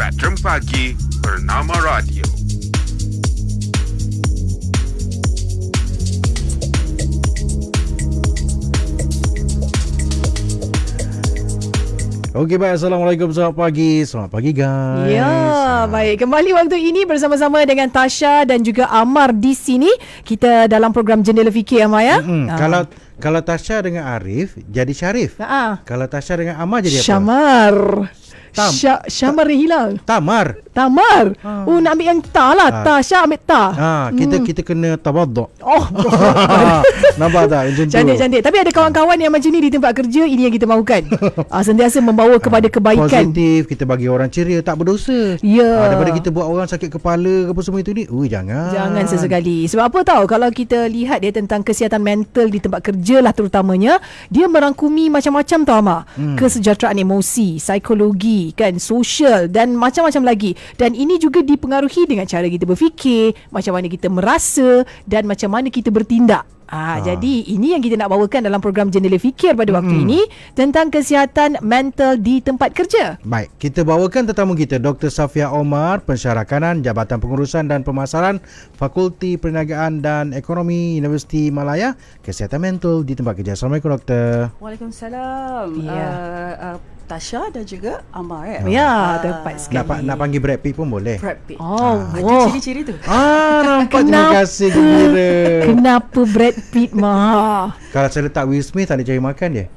Spectrum Pagi Bernama Radio. Okey, baik. Assalamualaikum, selamat pagi. Selamat pagi, guys. Ya, baik. Kembali waktu ini bersama-sama dengan Tasha dan juga Amar di sini. Kita dalam program Jendela Fikir, Amar, ya. Kalau Tasha dengan Arif jadi Syarif. Kalau Tasha dengan Amar jadi apa? Syamar. Syamar dia hilang. Tamar. Oh, nak ambil yang ta lah. Tasha ambil ta. Kita kena tawaduk. Oh. Nampak tak? Macam tu. Cantik. Tapi ada kawan-kawan yang macam ni di tempat kerja. Ini yang kita mahukan. Sentiasa membawa kepada kebaikan. Positif. Kita bagi orang ceria, tak berdosa. Ya. Daripada kita buat orang sakit kepala apa semua itu ni. Jangan sesekali. Sebab apa tahu, kalau kita lihat dia tentang kesihatan mental di tempat kerja lah terutamanya, dia merangkumi macam-macam tau, Amar. Kesejahteraan emosi, psikologi, kan, sosial dan macam-macam lagi. Dan ini juga dipengaruhi dengan cara kita berfikir, macam mana kita merasa dan macam mana kita bertindak. Jadi ini yang kita nak bawakan dalam program Jendela Fikir pada waktu ini, tentang kesihatan mental di tempat kerja. Baik, kita bawakan tetamu kita Dr. Safia Omar, pensyarah kanan Jabatan Pengurusan dan Pemasaran Fakulti Perniagaan dan Ekonomi Universiti Malaya, kesihatan mental di tempat kerja. Assalamualaikum, Doktor. Waalaikumsalam. Tasha dan juga Amar, Ya, tepat sekali. Nak panggil Brad Pitt pun boleh. Brad Pitt. Ada ciri-ciri tu. Nampak. Terima kasih, gembira. Kenapa Brad Pitt, Ma? Kalau saya letak Will Smith, tak ada cari makan dia.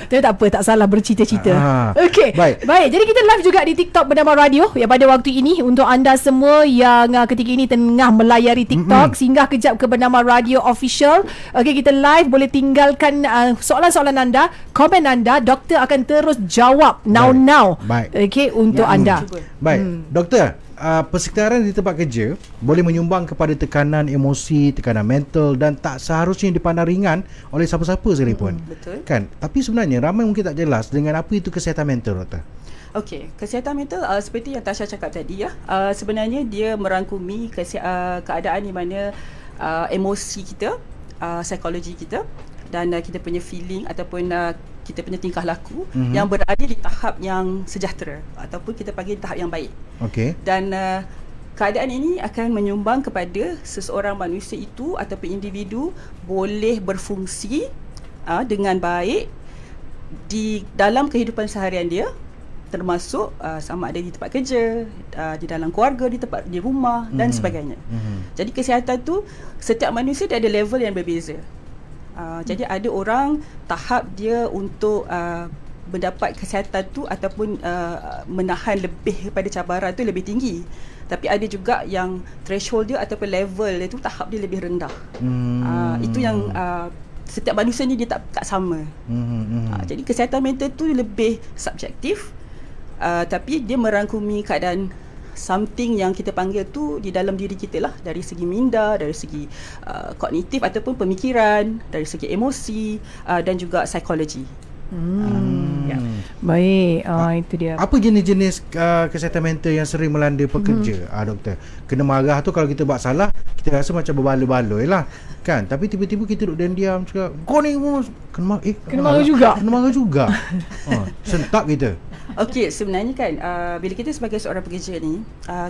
Tapi tak apa, tak salah bercita-cita. Okey. Baik. Jadi kita live juga di TikTok Bernama Radio ya pada waktu ini. Untuk anda semua yang ketika ini tengah melayari TikTok, singgah kejap ke Bernama Radio Official. Okey, kita live, boleh tinggalkan soalan-soalan anda, komen anda. Doktor akan terus jawab now. Baik. Okey, untuk anda. Baik. Doktor, persekitaran di tempat kerja boleh menyumbang kepada tekanan emosi, tekanan mental dan tak seharusnya dipandang ringan oleh siapa-siapa sekalipun. Betul. Kan? Tapi sebenarnya ramai mungkin tak jelas dengan apa itu kesihatan mental, Doktor. Okey, kesihatan mental seperti yang Tasha cakap tadi, sebenarnya dia merangkumi keadaan di mana emosi kita, psikologi kita dan kita punya feeling ataupun kita punya tingkah laku yang berada di tahap yang sejahtera ataupun kita panggil tahap yang baik. Okey. Dan keadaan ini akan menyumbang kepada seseorang manusia itu ataupun individu boleh berfungsi dengan baik di dalam kehidupan seharian dia, termasuk sama ada di tempat kerja, di dalam keluarga, di rumah dan sebagainya. Jadi kesihatan tu setiap manusia dia ada level yang berbeza. Jadi ada orang tahap dia untuk mendapat kesihatan tu ataupun menahan lebih daripada cabaran tu lebih tinggi. Tapi ada juga yang threshold dia ataupun level dia tu tahap dia lebih rendah. Itu yang setiap manusia ni dia tak sama. Jadi kesihatan mental tu lebih subjektif, tapi dia merangkumi keadaan something yang kita panggil tu di dalam diri kita lah, dari segi minda, dari segi kognitif ataupun pemikiran, dari segi emosi dan juga psikologi. Baik, itu dia. Apa jenis-jenis kesihatan mental yang sering melanda pekerja, Doktor? Kena marah tu kalau kita buat salah, kita rasa macam berbaloi-baloi lah, kan? Tapi tiba-tiba kita duduk diam cakap, kau ni kena marah juga. Sentap kita. Okey, sebenarnya kan bila kita sebagai seorang pekerja ni,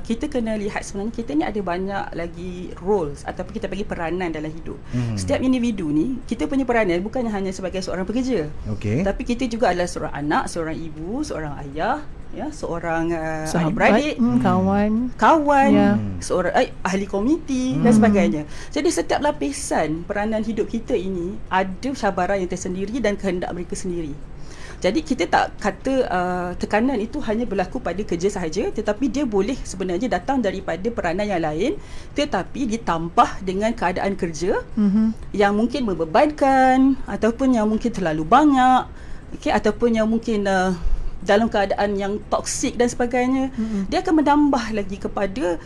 kita kena lihat sebenarnya kita ni ada banyak lagi roles ataupun kita bagi peranan dalam hidup. Setiap individu ni, kita punya peranan bukannya hanya sebagai seorang pekerja. Okey. Tapi kita juga adalah seorang anak, seorang ibu, seorang ayah, ya, seorang adik-beradik, kawan, seorang ahli komuniti dan sebagainya. Jadi setiap lapisan peranan hidup kita ini ada cabaran yang tersendiri dan kehendak mereka sendiri. Jadi kita tak kata tekanan itu hanya berlaku pada kerja sahaja, tetapi dia boleh sebenarnya datang daripada peranan yang lain, tetapi ditambah dengan keadaan kerja yang mungkin membebankan ataupun yang mungkin terlalu banyak, ataupun yang mungkin dalam keadaan yang toksik dan sebagainya. Dia akan menambah lagi kepada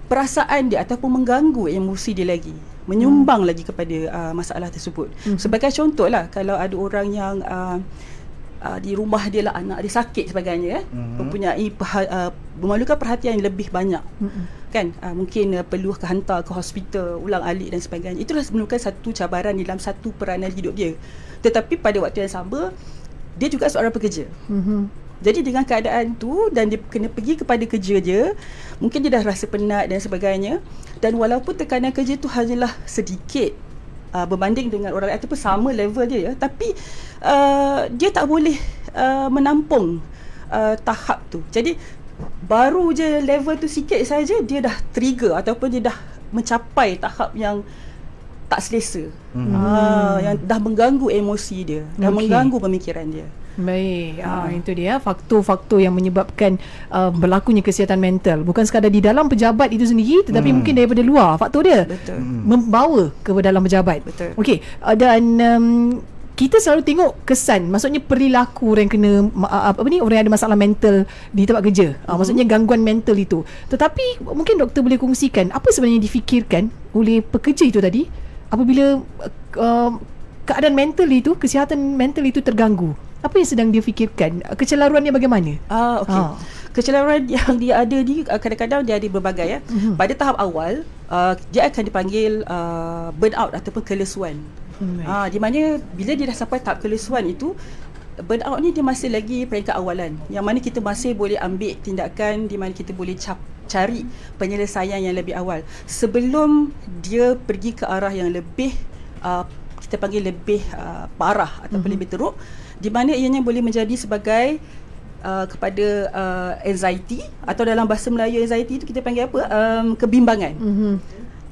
perasaan dia ataupun mengganggu emosi dia lagi, menyumbang lagi kepada masalah tersebut. Sebagai contoh lah, kalau ada orang yang di rumah dia lah anak dia sakit sebagainya, mempunyai memerlukan perhatian yang lebih banyak, kan, mungkin perlu hantar ke hospital ulang-alik dan sebagainya. Itulah merupakan satu cabaran dalam satu peranan hidup dia. Tetapi pada waktu yang sama, dia juga seorang pekerja. Jadi dengan keadaan tu dan dia kena pergi kepada kerja je, mungkin dia dah rasa penat dan sebagainya, dan walaupun tekanan kerja tu hanyalah sedikit berbanding dengan orang lain ataupun sama level dia ya, tapi dia tak boleh menampung tahap tu. Jadi baru je level tu sikit saja dia dah trigger ataupun dia dah mencapai tahap yang tak selesa. Yang dah mengganggu emosi dia, dah mengganggu pemikiran dia. Baik, itu dia faktor-faktor yang menyebabkan berlakunya kesihatan mental. Bukan sekadar di dalam pejabat itu sendiri, tetapi mungkin daripada luar faktor dia. Betul. Membawa ke dalam pejabat. Betul. Okey, dan kita selalu tengok kesan, maksudnya perilaku orang yang kena orang yang ada masalah mental di tempat kerja. Maksudnya gangguan mental itu. Tetapi mungkin doktor boleh kongsikan apa sebenarnya difikirkan oleh pekerja itu tadi apabila keadaan mental itu, kesihatan mental itu terganggu. Apa yang sedang dia fikirkan? Kecelaruannya bagaimana? Okey. Kecelaruan yang dia ada ni kadang-kadang dia ada berbagai ya. Pada tahap awal, dia akan dipanggil burnout ataupun kelesuan. Di mana bila dia dah sampai tahap kelesuan itu, burnout ni dia masih lagi peringkat awalan, yang mana kita masih boleh ambil tindakan, di mana kita boleh cari penyelesaian yang lebih awal sebelum dia pergi ke arah yang lebih kita panggil lebih parah ataupun lebih teruk, di mana ianya boleh menjadi sebagai kepada anxiety, atau dalam bahasa Melayu anxiety itu kita panggil apa? Kebimbangan.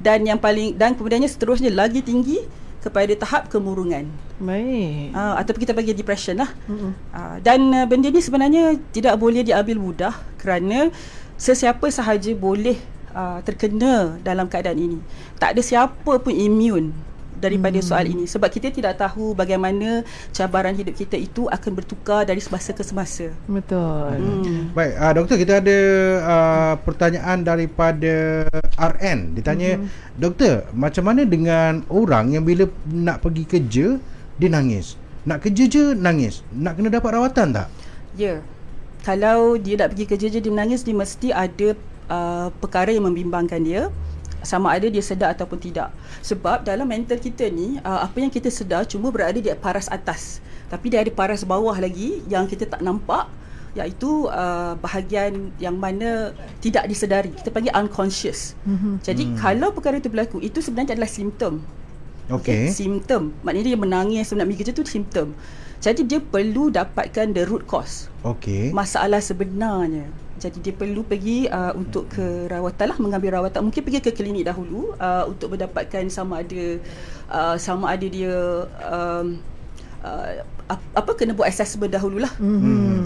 Dan yang paling, dan kemudiannya seterusnya lagi tinggi kepada tahap kemurungan. Baik. Ataupun kita panggil depression lah. Dan benda ni sebenarnya tidak boleh diambil mudah, kerana sesiapa sahaja boleh terkena dalam keadaan ini. Tak ada siapa pun immune daripada soal ini, sebab kita tidak tahu bagaimana cabaran hidup kita itu akan bertukar dari semasa ke semasa. Betul. Baik, doktor, kita ada pertanyaan daripada RN. Ditanya, doktor, macam mana dengan orang yang bila nak pergi kerja dia nangis? Nak kerja je nangis. Nak kena dapat rawatan tak? Ya. Kalau dia nak pergi kerja je dia menangis, dia mesti ada perkara yang membimbangkan dia, sama ada dia sedar ataupun tidak. Sebab dalam mental kita ni, apa yang kita sedar cuma berada di paras atas, tapi dia ada paras bawah lagi yang kita tak nampak, iaitu bahagian yang mana tidak disedari, kita panggil unconscious. Jadi kalau perkara itu berlaku, itu sebenarnya adalah simptom. Okey. Simptom, maknanya dia menangis nak pergi kerja tu simptom. Jadi dia perlu dapatkan the root cause. Okey. Masalah sebenarnya. Jadi dia perlu pergi untuk ke rawatan lah, mengambil rawatan. Mungkin pergi ke klinik dahulu untuk mendapatkan sama ada dia kena buat assessment dahululah.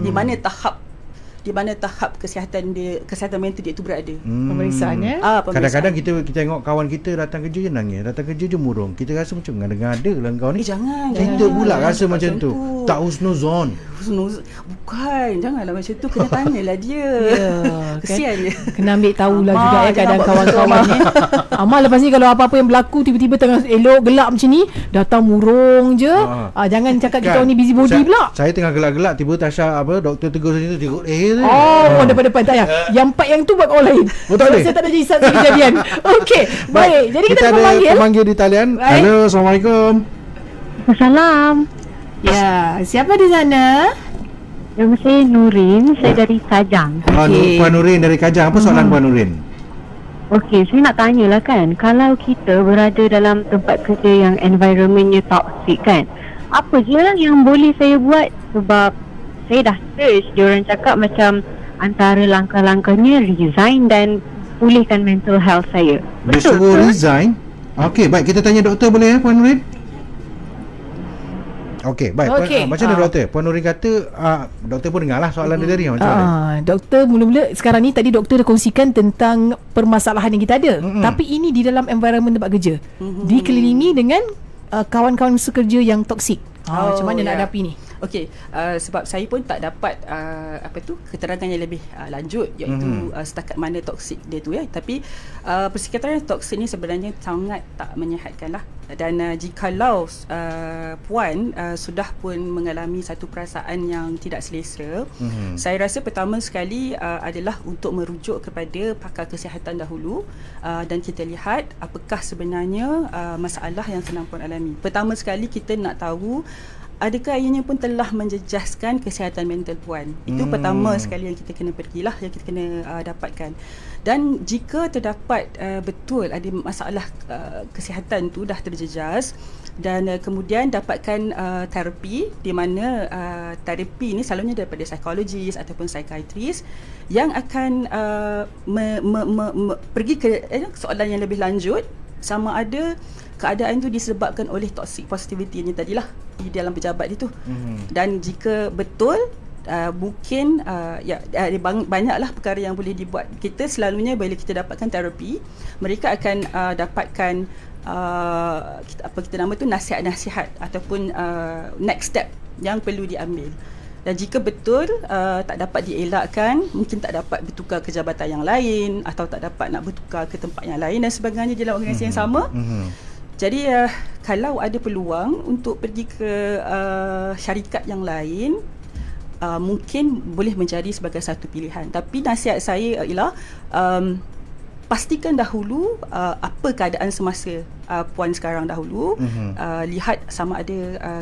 Di mana tahap kesihatan mental dia itu berada. Pemeriksaan ya. Kadang-kadang kita tengok kawan kita datang kerja je nangis, datang kerja je murung. Kita rasa macam ngada-ngada lah kau ni. Jangan. Kita pula rasa macam tu. Tak husnuzon. Bukan, janganlah macam tu. Kena tanyalah dia. Kesian dia. Kena ambil tahulah juga keadaan kawan-kawan ni. Amal lepas ni kalau apa-apa yang berlaku tiba-tiba tengah elok gelap macam ni, datang murung je. Jangan cakap kita ni busy body pula. Saya tengah gelap-gelap, tiba Tasha doktor tegur sini tu depan-depan tak payah. Yang part yang tu buat orang lain. Betul. Saya tak ada jadi satu kejadian. Okey, baik. Jadi kita ada memanggil pemanggil di talian. Halo, Assalamualaikum. Assalam. Ya, siapa di sana? Nama saya Nurin, saya dari Kajang. Puan Nurin dari Kajang. Apa soalan Puan Nurin? Okey, saya nak tanyalah kan, kalau kita berada dalam tempat kerja yang environmentnya toxic kan, apa je lah yang boleh saya buat? Sebab saya dah search, diorang cakap macam antara langkah-langkahnya resign dan pulihkan mental health saya. Dia suruh resign? Okey, baik, kita tanya doktor boleh Puan Nurin? Okey, baik. Macam mana doktor? Puan Nurin kata doktor pun dengar lah soalan dia tadi. Macam mana? Doktor mula-mula sekarang ni tadi doktor dah kongsikan tentang permasalahan yang kita ada. Tapi ini di dalam environment tempat kerja. Dikelilingi dengan kawan-kawan sekerja yang toksik. Macam mana nak hadapi ni? Okey, sebab saya pun tak dapat keterangan yang lebih lanjut, iaitu setakat mana toksik dia tu ya. Tapi persekitaran toksik ni sebenarnya sangat tak menyihatkan lah. Dan jikalau puan sudah pun mengalami satu perasaan yang tidak selesa, saya rasa pertama sekali adalah untuk merujuk kepada pakar kesihatan dahulu, dan kita lihat apakah sebenarnya masalah yang sedang puan alami. Pertama sekali kita nak tahu adakah ianya pun telah menjejaskan kesihatan mental puan. Itu pertama sekali yang kita kena pergilah, yang kita kena dapatkan. Dan jika terdapat betul ada masalah kesihatan tu dah terjejas, dan kemudian dapatkan terapi, di mana terapi ni selalunya daripada psikologis ataupun psikiatris yang akan pergi ke soalan yang lebih lanjut, sama ada keadaan tu disebabkan oleh toxic positivity ni tadilah di dalam pejabat itu. Dan jika betul mungkin banyaklah perkara yang boleh dibuat. Kita selalunya bila kita dapatkan terapi, mereka akan dapatkan kita nama tu nasihat-nasihat ataupun next step yang perlu diambil. Dan jika betul tak dapat dielakkan, mungkin tak dapat bertukar ke jabatan yang lain, atau tak dapat nak bertukar ke tempat yang lain dan sebagainya dalam organisasi yang sama. Jadi kalau ada peluang untuk pergi ke syarikat yang lain, mungkin boleh menjadi sebagai satu pilihan. Tapi nasihat saya ialah pastikan dahulu apa keadaan semasa puan sekarang dahulu. Lihat sama ada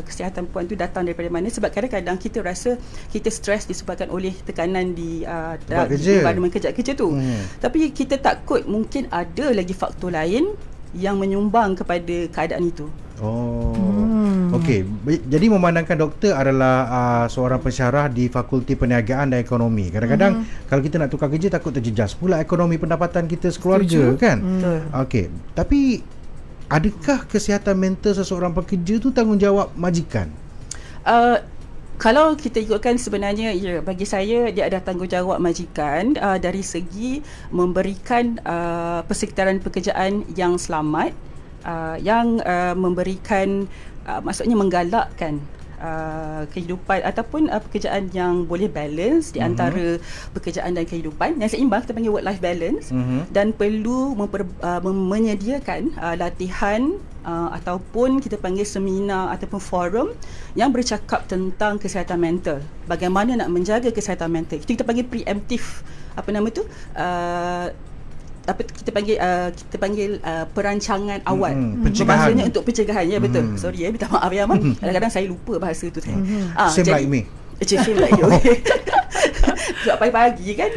kesihatan puan tu datang daripada mana. Sebab kadang-kadang kita rasa kita stres disebabkan oleh tekanan di environment kerja tu. Tapi kita takut mungkin ada lagi faktor lain yang menyumbang kepada keadaan itu. Okey. Jadi memandangkan doktor adalah seorang pensyarah di Fakulti Perniagaan dan Ekonomi. Kadang-kadang kalau kita nak tukar kerja takut terjejas pula ekonomi pendapatan kita sekeluarga. Kan? Okey. Tapi adakah kesihatan mental seseorang pekerja tu tanggungjawab majikan? Kalau kita ikutkan sebenarnya, bagi saya dia ada tanggungjawab majikan dari segi memberikan persekitaran pekerjaan yang selamat, yang memberikan maksudnya menggalakkan kehidupan ataupun pekerjaan yang boleh balance di antara pekerjaan dan kehidupan yang seimbang, kita panggil work life balance. Dan perlu menyediakan latihan ataupun kita panggil seminar ataupun forum yang bercakap tentang kesihatan mental, bagaimana nak menjaga kesihatan mental. Itu kita panggil preemptive, apa nama tu, kita panggil perancangan awal. Pencegahan. Maksudnya untuk pencegahan. Ya, betul. Sorry minta maaf ya, Mak. Kadang-kadang saya lupa bahasa tu. Same like me. Same like you. Sebab pagi-pagi kan.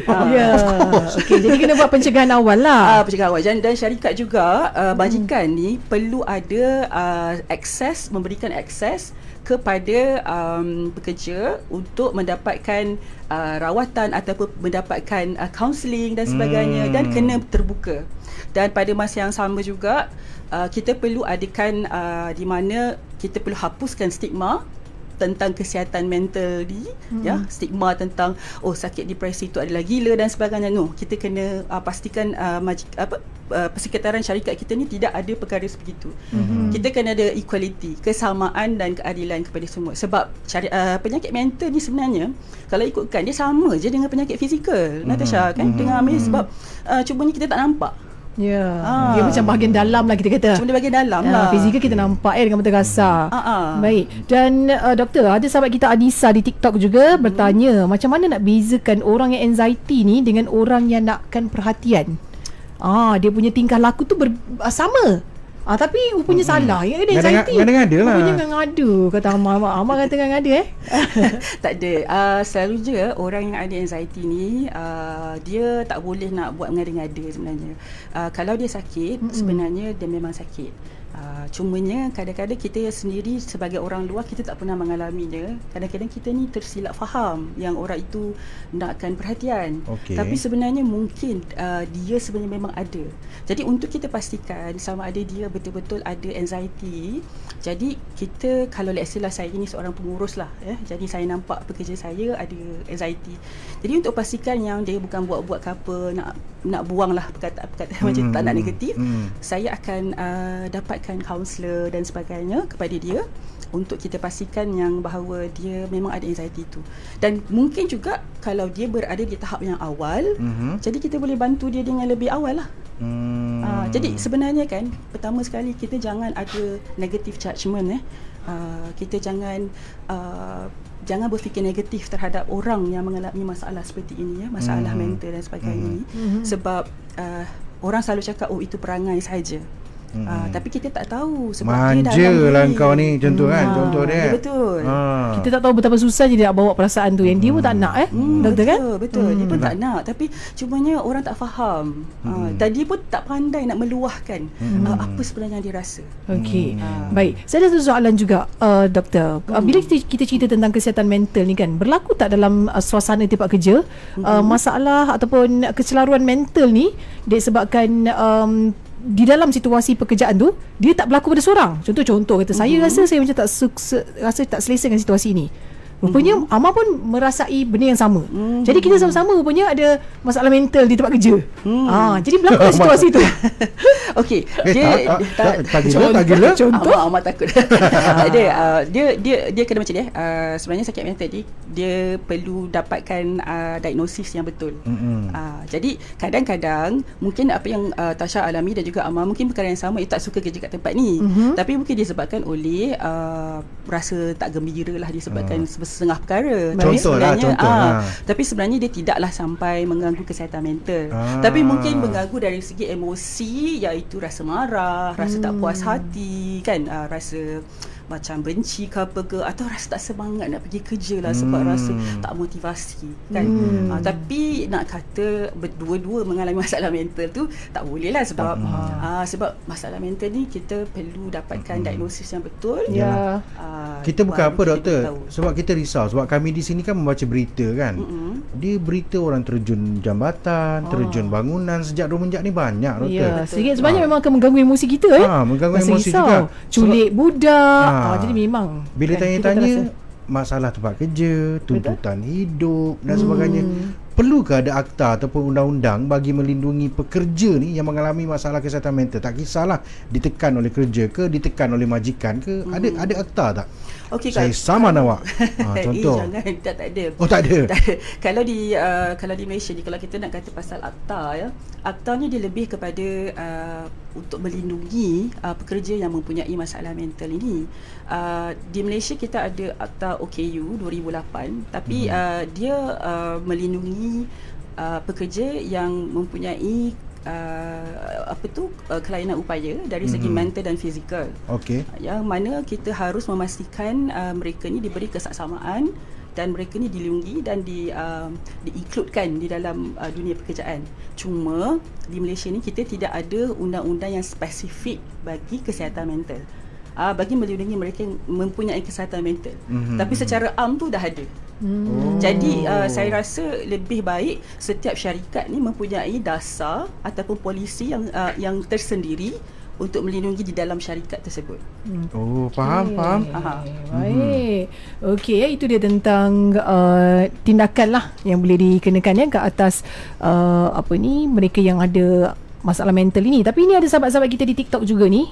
Okay, jadi kena buat pencegahan awal lah. Pencegahan awal. Dan syarikat juga, majikan ni perlu ada memberikan akses kepada pekerja untuk mendapatkan rawatan ataupun mendapatkan kaunseling dan sebagainya, dan kena terbuka. Dan pada masa yang sama juga kita perlu adakan di mana kita perlu hapuskan stigma tentang kesihatan mental ni, stigma tentang sakit depresi itu adalah gila dan sebagainya. Kita kena pastikan persekitaran syarikat kita ni tidak ada perkara sebegitu. Kita kena ada equality, kesamaan dan keadilan kepada semua. Sebab penyakit mental ni sebenarnya kalau ikutkan dia sama je dengan penyakit fizikal, Natasha, kan, dengan Amir. Sebab cumanya kita tak nampak. Dia macam bahagian dalam lah kita kata. Cuma dia bahagian dalam lah. Fizikal kita nampak dengan mata kasar. Baik. Dan doktor, ada sahabat kita Adisa di TikTok juga bertanya, macam mana nak bezakan orang yang anxiety ni dengan orang yang nakkan perhatian? Dia punya tingkah laku tu sama. Tapi rupanya salah. Ya, ada anxiety. Ngada-ngada lah. Rupanya ngada. Kata Amar kata ngada Tak ada. Selalu je orang yang ada anxiety ni, dia tak boleh nak buat ngada-ngada sebenarnya. Kalau dia sakit, sebenarnya dia memang sakit. Cumanya kadang-kadang kita sendiri sebagai orang luar, kita tak pernah mengalaminya. Kadang-kadang kita ni tersilap faham yang orang itu nakkan perhatian. Tapi sebenarnya mungkin dia sebenarnya memang ada. Jadi untuk kita pastikan sama ada dia betul-betul ada anxiety, jadi kita, kalau let's say lah saya ni seorang pengurus lah, jadi saya nampak pekerja saya ada anxiety. Jadi untuk pastikan yang dia bukan buat-buat ke apa, nak buang lah perkataan-perkataan macam tak nak negatif, saya akan dapatkan kaunselor dan sebagainya kepada dia untuk kita pastikan yang bahawa dia memang ada anxiety itu. Dan mungkin juga kalau dia berada di tahap yang awal, jadi kita boleh bantu dia dengan lebih awal lah. Jadi sebenarnya kan, pertama sekali kita jangan ada negative judgement. Kita jangan berfikir negatif terhadap orang yang mengalami masalah seperti ini, masalah mental dan sebagainya ni. Sebab orang selalu cakap itu perangai saja. Tapi kita tak tahu sebab dia manja dalam lah diri. kau ni contoh kan, contoh dia. Ya, betul. Kita tak tahu betapa susah je dia nak bawa perasaan tu, yang dia pun tak nak doktor kan. Betul. Dia pun tak nak, tapi cumanya orang tak faham. Dan dia pun tak pandai nak meluahkan apa sebenarnya yang dia rasa. Okey. Baik. Saya ada satu soalan juga doktor. Bila kita cerita tentang kesihatan mental ni kan, berlaku tak dalam suasana tempat kerja masalah ataupun kecelaruan mental ni disebabkan di dalam situasi pekerjaan tu dia tak berlaku pada seorang. Contoh kata saya rasa saya macam rasa tak selesa dengan situasi ni. Rupanya Amar pun merasai benda yang sama. Jadi kita sama-sama rupanya ada masalah mental di tempat kerja. Jadi berlaku situasi tu. Okey. Tak gila. Contoh Amar takut. Tak ada. Dia kena macam ni. Sebenarnya sakit mental ni dia perlu dapatkan diagnosis yang betul. Jadi kadang-kadang mungkin apa yang Tasha alami dan juga Amar mungkin perkara yang sama, dia tak suka kerja kat tempat ni. Tapi mungkin disebabkan oleh rasa tak gembira lah, disebabkan setengah perkara. Contoh lah. Tapi sebenarnya dia tidaklah sampai mengganggu kesihatan mental. Tapi mungkin mengganggu dari segi emosi, iaitu rasa marah, rasa tak puas hati kan, rasa macam benci ke apa ke, atau rasa tak semangat nak pergi kerja lah sebab rasa tak motivasi kan. Tapi nak kata berdua-dua mengalami masalah mental tu tak boleh lah, sebab sebab masalah mental ni kita perlu dapatkan diagnosis yang betul. Kita bukan apa doktor, sebab kita risau, sebab kami di sini kan membaca berita kan. Dia berita orang terjun jambatan, terjun bangunan sejak semenjak ni banyak doktor. Sedikit sebanyak memang akan mengganggu emosi kita mengganggu Rasa emosi risau. juga. Culik budak. Jadi memang bila kan, tanya-tanya masalah tempat kerja, tuntutan hidup dan sebagainya, perlukah ada akta ataupun undang-undang bagi melindungi pekerja ni yang mengalami masalah kesihatan mental? Tak kisahlah ditekan oleh kerja ke, ditekan oleh majikan ke, ada akta tak? Okay, saya sama awak. Contoh. Jangan, tak ada. Oh, tak ada. Kalau di Malaysia ni, kalau kita nak kata pasal akta ya, akta ni dia lebih kepada untuk melindungi pekerja yang mempunyai masalah mental ini. Di Malaysia kita ada akta OKU 2008, tapi dia melindungi pekerja yang mempunyai kelainan upaya dari segi mental dan fizikal. Yang mana kita harus memastikan mereka ni diberi kesaksamaan dan mereka ni dilindungi dan di-includekan di dalam dunia pekerjaan. Cuma di Malaysia ni kita tidak ada undang-undang yang spesifik bagi kesihatan mental. Bagi melindungi mereka yang mempunyai kesihatan mental. Tapi secara am tu dah ada. Jadi saya rasa lebih baik setiap syarikat ni mempunyai dasar ataupun polisi yang tersendiri untuk melindungi di dalam syarikat tersebut. Faham. Baik. Okey, itu dia tentang tindakan lah yang boleh dikenakan ke atas mereka yang ada masalah mental ini. Tapi ini ada sahabat-sahabat kita di TikTok juga ni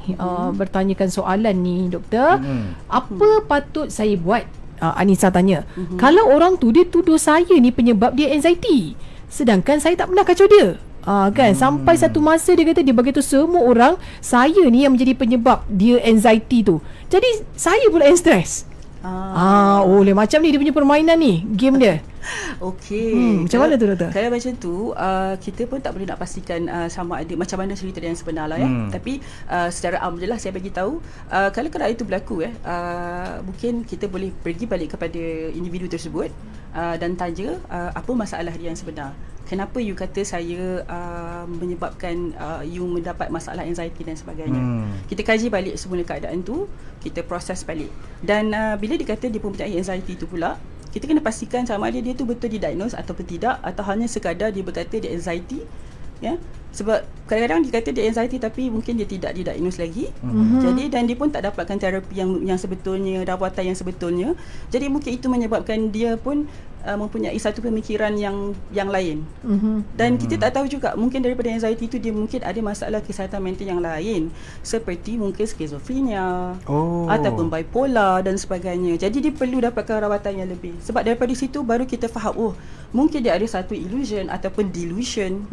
bertanyakan soalan ni doktor. Apa patut saya buat? Anissa tanya. Kalau orang tu dia tuduh saya ni penyebab dia anxiety, sedangkan saya tak pernah kacau dia. Kan sampai satu masa dia kata dia bagi tu semua orang saya ni yang menjadi penyebab dia anxiety tu. Jadi saya pula yang stres. Oleh macam ni dia punya permainan ni, game dia. Okey. Macam mana tu doktor? Kalau macam tu kita pun tak boleh nak pastikan sama ada macam mana cerita dia yang sebenar lah ya. Tapi secara am je lah saya bagi tahu, kalau kerana itu berlaku mungkin kita boleh pergi balik kepada individu tersebut dan tanya apa masalah dia yang sebenar. Kenapa you kata saya menyebabkan you mendapat masalah anxiety dan sebagainya. Kita kaji balik semula keadaan tu, kita proses balik. Dan bila dikata dia mempunyai anxiety tu pula, kita kena pastikan sama ada dia tu betul didiagnose ataupun tidak, atau hanya sekadar dia berkata dia anxiety ya. Sebab kadang-kadang dia kata dia anxiety tapi mungkin dia tidak didiagnose lagi. Jadi dan dia pun tak dapatkan terapi yang sebetulnya, rawatan yang sebetulnya. Jadi mungkin itu menyebabkan dia pun mempunyai satu pemikiran yang lain. Dan kita tak tahu juga, mungkin daripada anxiety itu dia mungkin ada masalah kesihatan mental yang lain, seperti mungkin skizofrenia ataupun bipolar dan sebagainya. Jadi dia perlu dapatkan rawatan yang lebih. Sebab daripada situ baru kita faham, mungkin dia ada satu illusion ataupun delusion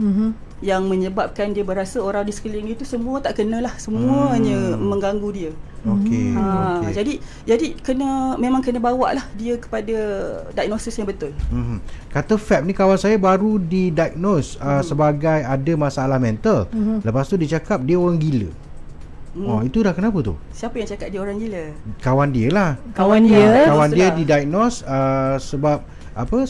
yang menyebabkan dia berasa orang di sekeliling itu semua tak kenalah, semuanya mengganggu dia. Jadi memang kena bawa lah dia kepada diagnosis yang betul. Kata Feb ni kawan saya baru didiagnose sebagai ada masalah mental. Lepas tu dia cakap dia orang gila. Oh, itu dah kenapa tu? Siapa yang cakap dia orang gila? Kawan dia lah. Kawan dia. Kawan dia Itulah. didiagnose sebab apa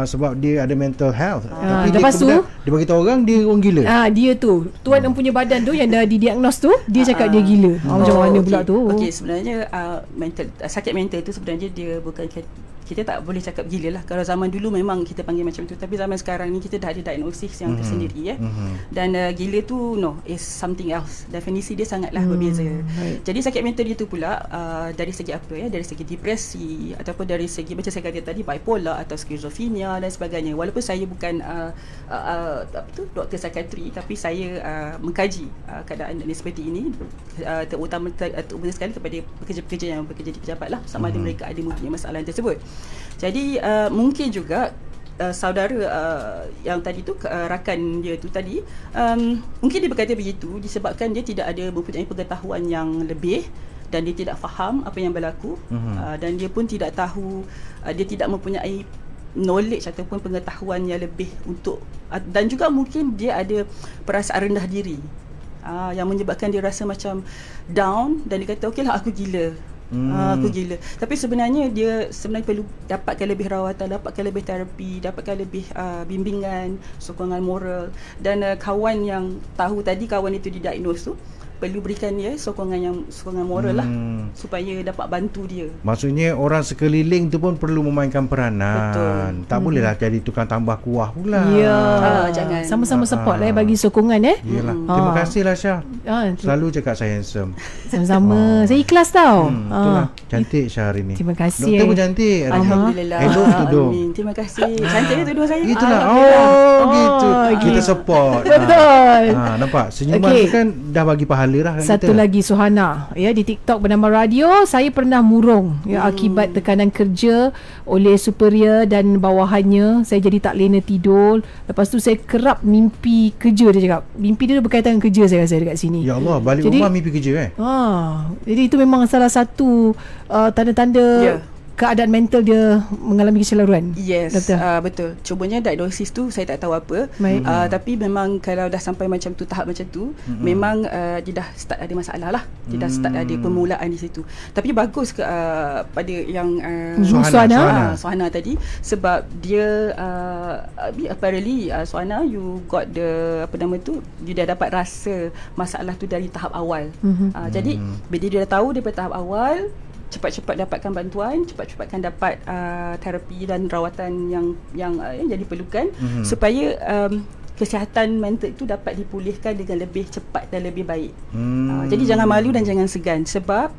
sebab dia ada mental health. Tapi dia lepas tu dia bagi tahu orang dia orang gila. Dia tu tuan yang punya badan tu yang dah didiagnos tu, dia cakap dia gila. Macam mana pula tu? Okey, sebenarnya sakit mental tu sebenarnya dia bukan kita tak boleh cakap gila lah. Kalau zaman dulu memang kita panggil macam tu, tapi zaman sekarang ni kita dah ada diagnosis yang tersendiri dan gila tu is something else. Definisi dia sangatlah berbeza. Right. Jadi sakit mental dia tu pula dari segi apa ya, dari segi depresi ataupun dari segi macam saya kata tadi bipolar atau skizofrenia dan sebagainya. Walaupun saya bukan doktor psikiatri, tapi saya mengkaji keadaan seperti ini, terutama sekali kepada pekerja-pekerja yang bekerja di pejabat lah, sama ada mereka ada mempunyai masalah tersebut. Jadi mungkin juga saudara yang tadi tu rakan dia tu tadi mungkin dia berkata begitu disebabkan dia tidak ada mempunyai pengetahuan yang lebih dan dia tidak faham apa yang berlaku dan dia pun tidak tahu, dia tidak mempunyai knowledge ataupun pengetahuan yang lebih untuk, dan juga mungkin dia ada perasaan rendah diri yang menyebabkan dia rasa macam down dan dia kata okeylah aku gila. Aku gila. Tapi sebenarnya dia perlu dapatkan lebih rawatan, dapatkan lebih terapi, dapatkan lebih bimbingan, sokongan moral, dan kawan yang tahu tadi, kawan itu didiagnose tu perlu berikan dia sokongan moral lah supaya dapat bantu dia. Maksudnya orang sekeliling tu pun perlu memainkan peranan. Betul. Tak bolehlah jadi tukang tambah kuah pula. Ya. Jangan. Sama-sama support lah bagi sokongan Yalah. Terima kasih lah Syah. Selalu cakap saya handsome. Sama-sama. Saya ikhlas tau. Itulah. Cantik Syah hari ni. Terima kasih. Doktor pun cantik. Alhamdulillah. Elok tudung. Amin. Terima kasih. Cantiknya tudung saya. Itulah. Gitu. Kita support. Betul. Nampak? Senyuman tu kan dah bagi pahala lah kan Satu kita. lagi Suhana ya, di TikTok bernama Radio. Saya pernah murung ya, akibat tekanan kerja oleh superior dan bawahannya. Saya jadi tak lena tidur. Lepas tu saya kerap mimpi kerja, dia cakap. Mimpi dia berkaitan dengan kerja, saya rasa dekat sini. Ya Allah, balik Jadi- rumah mimpi kerja Jadi itu memang salah satu tanda-tanda keadaan mental dia mengalami kecelaruan. Yes, Doktor. betul. Cumanya diagnosis tu saya tak tahu apa. Baik. Tapi memang kalau dah sampai macam tu, tahap macam tu, memang dia dah start ada masalah lah. Dia dah start ada permulaan di situ. Tapi bagus pada yang Suhana tadi, sebab dia apparently Suhana, you got the apa nama tu, you dah dapat rasa masalah tu dari tahap awal. Jadi bila dia dah tahu daripada tahap awal, cepat-cepat dapatkan bantuan, cepat-cepatkan dapat terapi dan rawatan yang diperlukan supaya kesihatan mental itu dapat dipulihkan dengan lebih cepat dan lebih baik. Jadi jangan malu dan jangan segan, sebab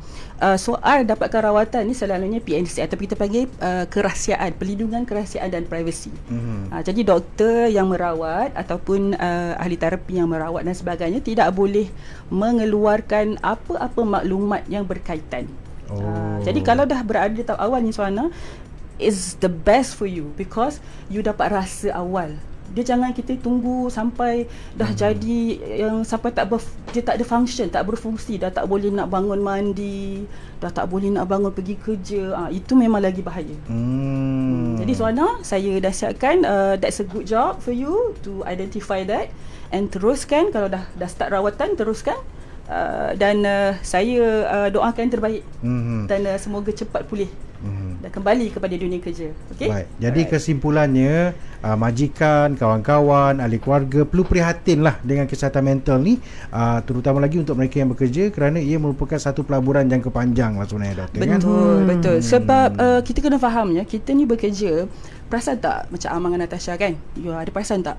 soal dapatkan rawatan ni selalunya PNC atau kita panggil kerahsiaan, perlindungan kerahsiaan dan privasi. Jadi doktor yang merawat ataupun ahli terapi yang merawat dan sebagainya tidak boleh mengeluarkan apa-apa maklumat yang berkaitan. Jadi kalau dah berada di tahap awal ni Suhana, is the best for you because you dapat rasa awal. Dia jangan kita tunggu sampai dah jadi yang sampai dia tak ada function, tak berfungsi, dah tak boleh nak bangun mandi, dah tak boleh nak bangun pergi kerja. Itu memang lagi bahaya. Jadi Suhana, saya dah siapkan that's a good job for you to identify that and teruskan. Kalau dah start rawatan, teruskan. Dan saya doakan yang terbaik dan semoga cepat pulih dan kembali kepada dunia kerja. Okay? Baik. Jadi kesimpulannya, majikan, kawan-kawan, ahli keluarga perlu prihatin lah dengan kesihatan mental ni, terutama lagi untuk mereka yang bekerja, kerana ia merupakan satu pelaburan jangka panjang lah sebenarnya doktor. Betul. Sebab kita kena faham ya, kita ni bekerja. Perasan tak macam Amang dan Natasha kan, you ada perasan tak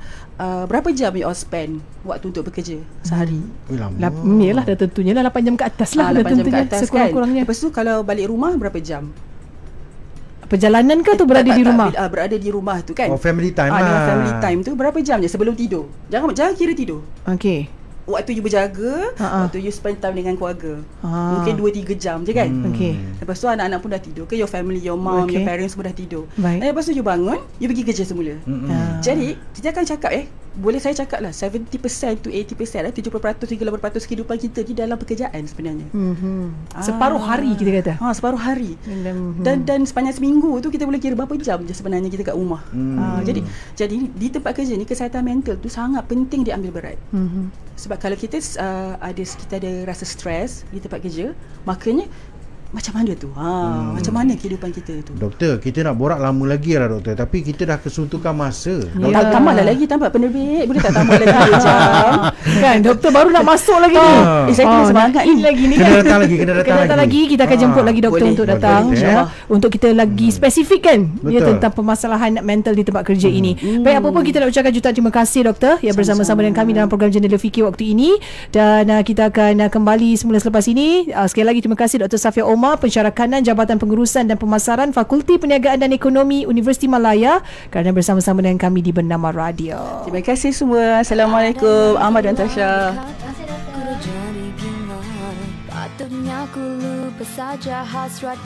berapa jam you all spend waktu untuk bekerja sehari? Yalah, dah tentunya lah 8 jam ke atas lah. 8 jam ke atas sekurang-kurangnya kan. Lepas tu kalau balik rumah berapa jam? Perjalanan ke tu berada di rumah? Berada di rumah tu kan. Family time lah. Dengan family time tu berapa jam je sebelum tidur? Jangan kira tidur. Okey. Waktu you berjaga, waktu you spend time dengan keluarga. Mungkin 2-3 jam je kan. Okey. Lepas tu anak-anak pun dah tidur ke, your family, your mom, your parents pun dah tidur. Baik. Dan lepas tu you bangun, you pergi kerja semula. Jadi kita akan cakap boleh saya cakap lah 70% to 80% 70% hingga 80% kehidupan kita di dalam pekerjaan sebenarnya. Separuh hari kita kata. Separuh hari. Dan sepanjang seminggu tu kita boleh kira berapa jam je sebenarnya kita kat rumah. Jadi di tempat kerja ni kesihatan mental tu sangat penting diambil berat. Sebab kalau kita kita ada rasa stres di tempat kerja, makanya macam mana tu? Macam mana kehidupan kita tu? Doktor, kita nak borak lama lagi lah doktor, tapi kita dah kesuntukan masa. Tambahlah lagi, tambah penerbit. Boleh tak tambah lagi 2 jam? Kan doktor baru nak masuk lagi ni. Saya kena semangat ni lagi ni Kena kan. datang lagi, kena datang lagi. Kita akan jemput lagi doktor boleh. untuk datang, Boleh, insya-Allah. Untuk kita lagi spesifik kan dia Betul. tentang permasalahan mental di tempat kerja ini. Baik, apa pun kita nak ucapkan jutaan terima kasih doktor yang bersama-sama dengan kami dalam program Jendela Fikir waktu ini, dan kita akan kembali semula selepas ini. Sekali lagi terima kasih Dr. Safia Omar, pensyarah kanan Jabatan Pengurusan dan Pemasaran Fakulti Perniagaan dan Ekonomi Universiti Malaya, kerana bersama-sama dengan kami di Bernama Radio. Terima kasih semua. Assalamualaikum Ahmad dan Tasha. Patutnya ku lupa saja hasrat